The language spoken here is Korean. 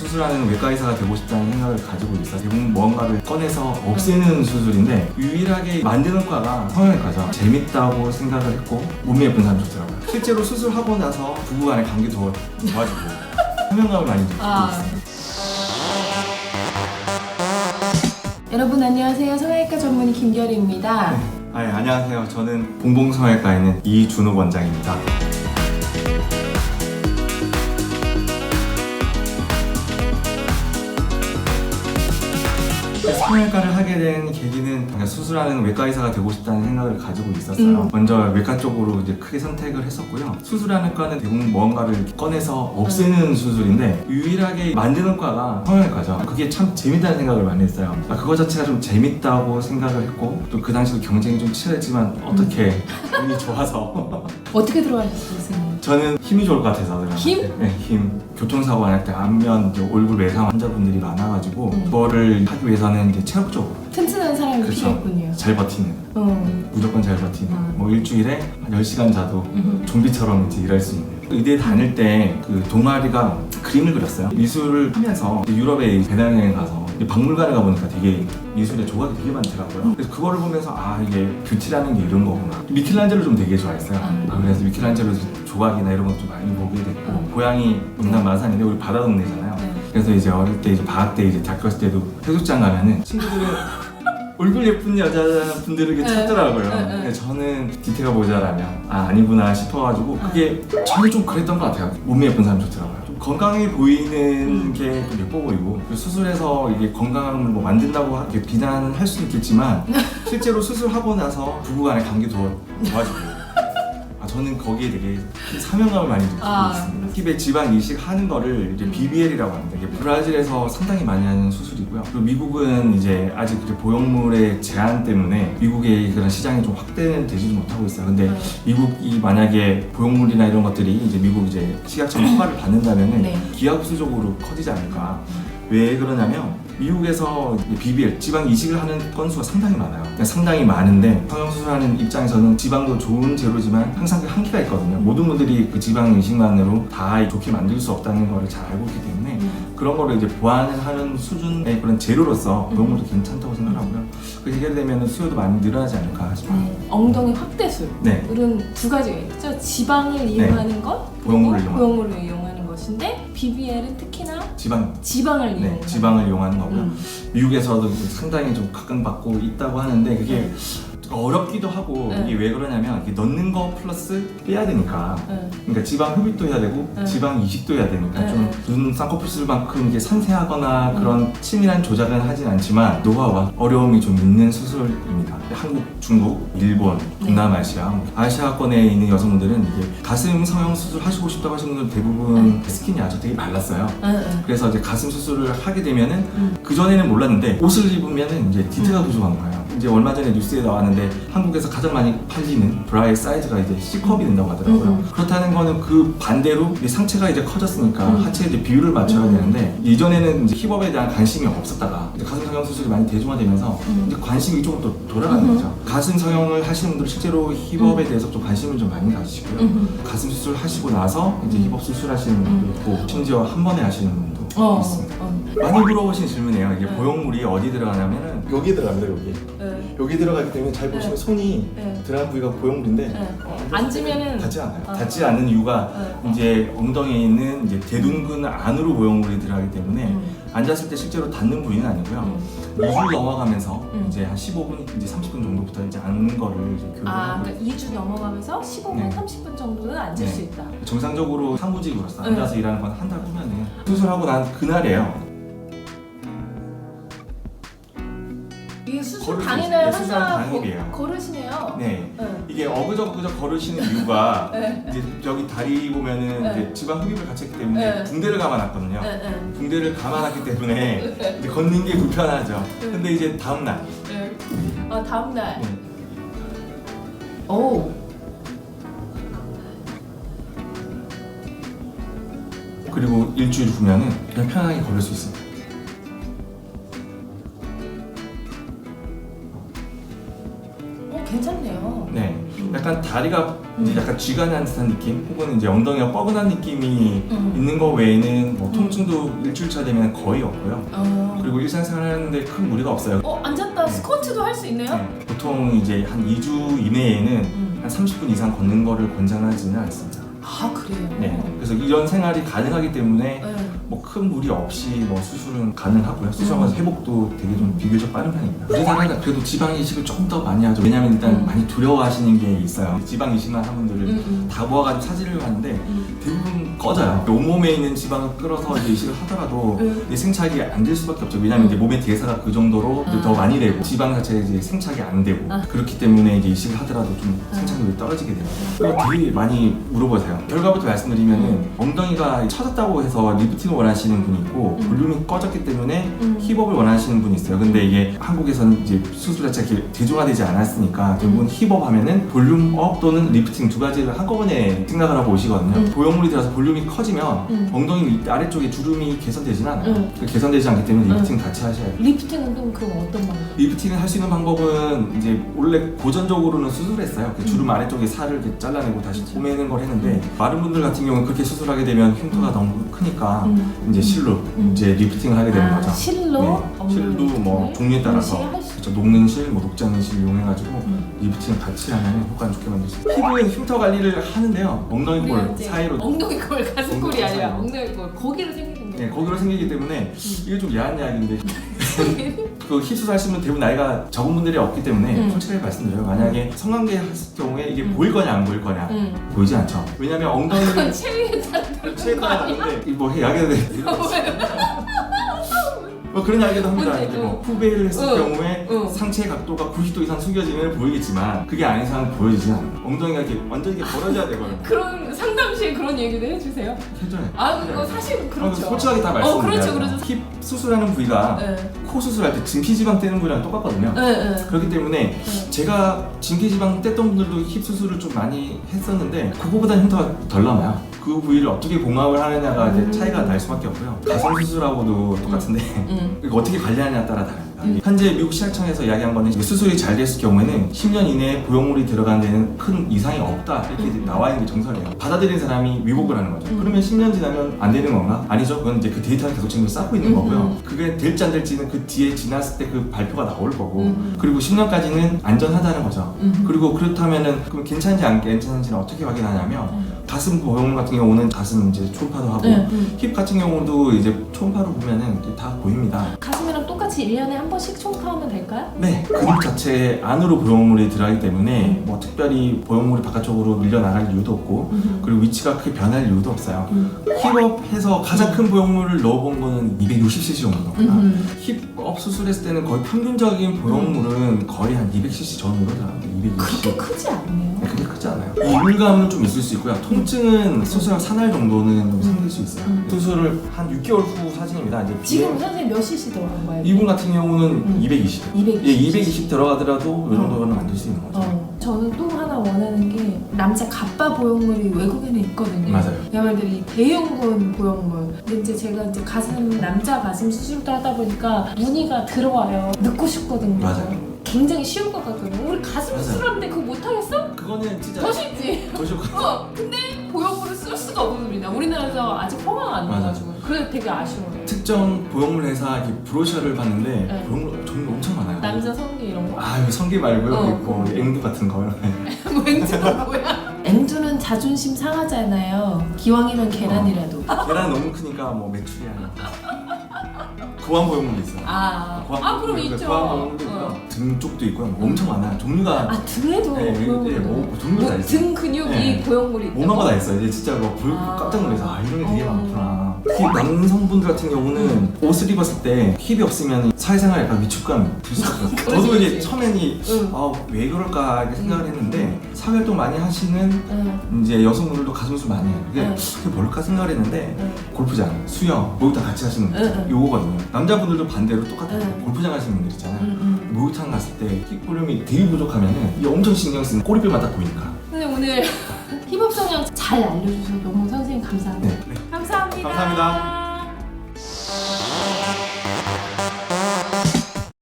수술하는 외과 의사가 되고 싶다는 생각을 가지고 있어서 대부분 뭔가를 꺼내서 없애는 수술인데 유일하게 만드는 과가 성형외과죠. 재밌다고 생각을 했고 몸이 예쁜 사람 좋더라고요. 실제로 수술하고 나서 부부간의 관계도 좋아지고 사명감을 많이 느끼고 있습니다. 여러분 안녕하세요. 성형외과 전문의 김결희입니다. 안녕하세요. 저는 봉봉성형외과에 있는 이준호 원장입니다. 성형외과를 하게 된 계기는 그냥 수술하는 외과 의사가 되고 싶다는 생각을 가지고 있었어요. 먼저 외과 쪽으로 이제 크게 선택을 했었고요. 수술하는 과는 대부분 뭔가를 꺼내서 없애는 수술인데 유일하게 만드는 과가 성형외과죠. 그게 참 재밌다는 생각을 많이 했어요. 그거 자체가 좀 재밌다고 생각을 했고 또 그 당시도 경쟁이 좀 치열했지만 어떻게 운이 좋아서 어떻게 들어가셨어요, 선생님? 저는 힘이 좋을 것 같아서 들어갔어요. 힘? 네, 힘. 교통사고 날 때 안면 이제 얼굴 외상 환자분들이 많아가지고 그거를 하기 위해서는 이제 체력적으로 튼튼한 사람이 그쵸. 필요했군요. 잘 버티는 무조건 잘 버티는 뭐 일주일에 한 10시간 자도 좀비처럼 이제 일할 수 있는 의대 다닐 때 그 동아리가 그림을 그렸어요. 미술을 하면서 유럽에 배낭여행 가서 박물관에 가보니까 되게 미술에 조각이 되게 많더라고요. 그래서 그거를 보면서 아 이게 뷰티라는 게 이런 거구나. 미켈란젤로 좀 되게 좋아했어요. 그래서 미켈란젤로 조각이나 이런 것도 많이 보게 됐고 고향이 용산 마산인데 우리 바다 동네잖아요. 그래서 이제 어릴 때 이제 방학 때 이제 대학 갔을 때도 해수욕장 가면은 친구들은 얼굴 예쁜 여자분들을 이렇게 찾더라고요. 근데 저는 디테가 모자라면 아니구나 싶어가지고 그게 저는 좀 그랬던 것 같아요. 몸이 예쁜 사람 좋더라고요. 좀 건강해 보이는 게 좀 예뻐 보이고 수술해서 이게 건강을 뭐 만든다고 이렇게 비난할 수는 있겠지만 실제로 수술하고 나서 부부간의 관계도 좋아지고 저는 거기에 되게 사명감을 많이 느끼고 있습니다. 힙에 지방 이식하는 거를 이제 BBL이라고 합니다. 이게 브라질에서 상당히 많이 하는 수술이고요. 그리고 미국은 이제 아직 보형물의 제한 때문에 미국의 그런 시장이 좀 확대는 되지 못하고 있어요. 근데 미국이 만약에 보형물이나 이런 것들이 이제 미국 이제 식약처 허가를 받는다면은 기하급수적으로 커지지 않을까. 왜 그러냐면 미국에서 BBL, 지방 이식을 하는 건수가 상당히 많아요. 상당히 많은데 성형수술하는 입장에서는 지방도 좋은 재료지만 항상 그 한계가 있거든요. 모든 분들이 그 지방 이식만으로 다 좋게 만들 수 없다는 걸 잘 알고 있기 때문에 그런 거를 이제 보완을 하는 수준의 그런 재료로서 보형물도 괜찮다고 생각하고요. 그 해결되면 수요도 많이 늘어나지 않을까 싶어요. 엉덩이 확대술은 두 가지가 있죠. 지방을 이용하는 것, 보형물을 이용하는 것인데 BBL은 특히나 지방을 이용하는 거고요. 미국에서도 상당히 좀 각광받고 있다고 하는데 그게 어렵기도 하고 이게 왜 그러냐면 이게 넣는 거 플러스 빼야 되니까 그러니까 지방 흡입도 해야 되고 지방 이식도 해야 되니까 좀 눈 쌍꺼풀술만큼 이게 상세하거나 그런 치밀한 조작은 하진 않지만 노하우와 어려움이 좀 있는 수술입니다. 한국, 중국, 일본, 동남아시아, 아시아권에 있는 여성분들은 이게 가슴 성형 수술 하시고 싶다고 하시는 분들 대부분 스킨이 아주 되게 말랐어요. 그래서 이제 가슴 수술을 하게 되면은 그 전에는 몰랐는데 옷을 입으면은 이제 디테가 부족한 거예요. 이제 얼마 전에 뉴스에 나왔는데 한국에서 가장 많이 팔리는 브라의 사이즈가 이제 C컵이 된다고 하더라고요. 그렇다는 거는 그 반대로 상체가 이제 커졌으니까 하체에 이제 비율을 맞춰야 되는데 예전에는 이제 힙업에 대한 관심이 없었다가 이제 가슴 성형 수술이 많이 대중화되면서 이제 관심이 조금 더 돌아가는 거죠. 가슴 성형을 하시는 분들 실제로 힙업에 대해서 좀 관심을 좀 많이 가지시고요. 가슴 수술 하시고 나서 이제 힙업 수술하시는 분도 있고 심지어 한 번에 하시는 분도 있습니다. 많이 물어보신 질문이에요. 이게 보형물이 어디 들어가냐면은 여기 들어갑니다. 여기 들어가기 때문에 잘 보시면 손이 들어간 부위가 보형물인데 앉으면은 닿지 않아요. 닿지 않는 이유가 이제 엉덩이에 있는 이제 대둔근 안으로 보형물이 들어가기 때문에 앉았을 때 실제로 닿는 부위는 아니고요. 2주 넘어가면서 이제 한 15분, 이제 30분 정도부터 이제 앉는 거를 이제 교육을 하고 그러니까 2주 넘어가면서 15분, 30분 정도는 앉을 수 있다. 정상적으로 사무직으로서 앉아서 일하는 건 한 달 후면은 수술하고 난 그날이에요. 이게 수술 당일날 항상 당일이에요. 걸으시네요. 네. 이게 어그저그저 걸으시는 이유가 이제 여기 다리 보면은 이제 지방 흡입을 같이 했기 때문에 붕대를 감아놨거든요. 붕대를 감아놨기 때문에 이제 걷는 게 불편하죠. 근데 이제 다음날. 다음날. 그리고 일주일 후면은 그냥 편하게 걸을 수 있습니다. 괜찮네요. 네. 약간 다리가 이제 약간 쥐가 난 듯한 느낌, 혹은 이제 엉덩이가 뻐근한 느낌이 있는 거 외에는 뭐 통증도 일주일차 되면 거의 없고요. 그리고 일상생활 하는데 큰 무리가 없어요. 앉았다 스쿼트도 할 수 있네요? 네. 보통 이제 한 2주 이내에는 한 30분 이상 걷는 거를 권장하지는 않습니다. 아 그래요? 네. 그래서 이런 생활이 가능하기 때문에 네. 뭐 큰 무리 없이 뭐 수술은 가능하고요. 수술하면서 회복도 되게 좀 비교적 빠른 편입니다. 우리나라는 그래도 지방 이식을 조금 더 많이 하죠. 왜냐면 일단 많이 두려워하시는 게 있어요. 지방 이식만 한 분들을 다 모아가지고 사진을 하는데 대부분 꺼져요. 온몸에 있는 지방을 끌어서 이제 이식을 하더라도 이제 생착이 안 될 수밖에 없죠. 왜냐면 이제 몸의 대사가 그 정도로 더 많이 되고 지방 자체가 이제 생착이 안 되고 그렇기 때문에 이제 이식을 하더라도 좀 생착률이 떨어지게 돼요. 그리고 되게 많이 물어보세요. 결과부터 말씀드리면은 엉덩이가 처졌다고 해서 리프팅을 원하시는 분이 있고 볼륨이 꺼졌기 때문에 힙업을 원하시는 분이 있어요. 근데 이게 한국에서는 이제 수술 자체가 이렇게 대중화되지 않았으니까 대부분 힙업 하면은 볼륨업 또는 리프팅 두 가지를 한꺼번에 생각을 하고 오시거든요. 보형물이 들어서 볼륨이 커지면 엉덩이 아래쪽에 주름이 개선되지는 않아요. 개선되지 않기 때문에 리프팅 같이 하셔야 돼요. 리프팅은 또 그럼 어떤 방법? 리프팅을 할 수 있는 방법은 이제 원래 고전적으로는 수술했어요. 주름 아래쪽에 살을 이렇게 잘라내고 다시 꼬매는 걸 했는데 마른 분들 같은 경우는 그렇게 수술하게 되면 흉터가 너무 크니까 이제 실로 이제 리프팅을 하게 되는 거죠. 실로? 네. 실도 뭐 종류에 따라서 그렇죠. 녹는 실, 뭐 녹지 않는 실 이용해가지고 리프팅을 같이 하면 효과는 좋게 만들 수 있어요. 피부엔 흉터 관리를 하는데요. 엉덩이골 사이로 엉덩이골 가슴골이 아니라 사이로. 엉덩이골 거기로 생기는 거예요. 네, 거기로 생기기 때문에 이게 좀 야한 이야기인데 그 힙수술 하시는 분 대부분 나이가 적은 분들이 없기 때문에 솔직하게 말씀드려요. 만약에 성관계 했을 경우에 이게 보일 거냐 안 보일 거냐 보이지 않죠. 왜냐면 엉덩이는 그건 체위에 따라 다른데 뭐 이야기해도 돼. 뭐 그런 이야기도 합니다. 뭔지, 이제 뭐 후배를 했을 경우에 응. 상체 각도가 90도 이상 숙여지면 보이겠지만 그게 아닌 이상 보여지지 않아요. 엉덩이가 이렇게 완전 이렇게 벌어져야 되거든요. 그런 상담시에 그런 얘기도 해주세요? 해줘요. 아 그거 사실은 그렇죠. 솔직하게 다 말씀드려요. 그렇죠, 그렇죠. 힙 수술하는 부위가 네. 코 수술할 때 진피지방 떼는 부위랑 똑같거든요. 네. 그렇기 때문에 제가 진피지방 뗐던 분들도 힙 수술을 좀 많이 했었는데 그거보다 흉터가 덜 남아요. 그 부위를 어떻게 봉합을 하느냐가 이제 차이가 날 수밖에 없고요. 가슴 수술하고도 똑같은데 이거 어떻게 관리하느냐에 따라 다릅니다. 현재 미국 시약청에서 이야기한 거는 수술이 잘 됐을 경우에는 10년 이내에 보형물이 들어간 데는 큰 이상이 없다 이렇게 이제 나와 있는 게 정설이에요. 받아들인 사람이 위복을 하는 거죠. 그러면 10년 지나면 안 되는 건가? 아니죠. 그건 이제 그 데이터를 계속 지금 쌓고 있는 거고요. 그게 될지 안 될지는 그 뒤에 지났을 때 그 발표가 나올 거고 그리고 10년까지는 안전하다는 거죠. 그리고 그렇다면은 그럼 괜찮은지 안 괜찮은지는 어떻게 확인하냐면 가슴 보형물 같은 경우는 가슴 이제 초음파도 하고 힙 같은 경우도 이제 초음파로 보면은 다 보입니다. 가슴이랑 똑같이 1년에 한 번씩 초음파하면 될까요? 네, 근육 자체 안으로 보형물이 들어가기 때문에 뭐 특별히 보형물이 바깥쪽으로 밀려나갈 이유도 없고 그리고 위치가 크게 변할 이유도 없어요. 힙업해서 가장 큰 보형물을 넣어본 거는 260cc 정도거든요. 힙업 수술했을 때는 거의 평균적인 보형물은 거의 한 200cc 전후로 들어갑니다. 260. 그렇게 크지 않네요. 네, 그게 크지 않아요. 이물감은 좀 있을 수 있고요. 통증은 수술하고 4날 정도는 좀 생길 수 있어요. 수술을 한 6개월 후 사진입니다. 이제 지금 선생님 몇 cc 들어간 거예요? 이분 같은 경우는 220. 220. 예, 220 들어가더라도 이 정도는 만들 수 있는 거죠. 저는 또 하나 원하는 게 남자 갑바 보형물이 외국에는 있거든요. 맞아요. 그야말로 이 대형군 보형물. 근데 이제 제가 이제 남자 가슴 수술도 하다 보니까 무늬가 들어와요. 넣고 싶거든요. 맞아요. 굉장히 쉬울 것 같거든요. 우리 가슴 맞아요. 수술하는데 그거 못하겠어? 그거는 진짜 더 쉽지. 더 쉽고. 근데 보형물을 쓸 수가 없습니다. 우리나라에서 아직 허가가 안 나가지고. 그래서 되게 아쉬워요. 특정 보형물 회사 이렇게 브로셔를 봤는데 네. 보형물 종류 엄청 많아요. 남자 성기 이런 거. 아, 성게 말고요. 뭐 앵두 같은 거. 앵두가 뭐야? 앵두는 자존심 상하잖아요. 기왕이면 계란이라도. 계란 너무 크니까 뭐 메추리알. 고환 보형물도 있어요. 그럼 있죠. 고환 보형물도 있고요. 등 쪽도 있고요. 엄청 많아요. 종류가. 등에도 보형물이 뭐 종류가 다 있어요. 등 근육이 보형물이 있다고? 뭐만 다 있어요. 이제 진짜 뭐 깜짝 놀라서 이런 게 되게 많구나. 특히 남성분들 같은 경우는 옷을 입었을 때 힙이 없으면 사회생활에 약간 위축감이 들 수 있어요. 저도 이제 처음에는 왜 그럴까 이렇게 생각을 했는데 사회활동 많이 하시는 이제 여성분들도 가슴술 많이 해요. 그게 뭘까 생각을 했는데 골프장, 수영, 목욕탕 같이 하시는 분들 요거거든요. 남자분들도 반대로 똑같아요. 골프장 하시는 분들 있잖아요. 목욕탕 갔을 때 힙 볼륨이 되게 부족하면은 이게 엄청 신경 쓰는 꼬리뼈마다 보이니까. 근데 오늘 힙업 성향 잘 알려주셔서 너무 선생님 감사합니다. 네. 감사합니다. 감사합니다.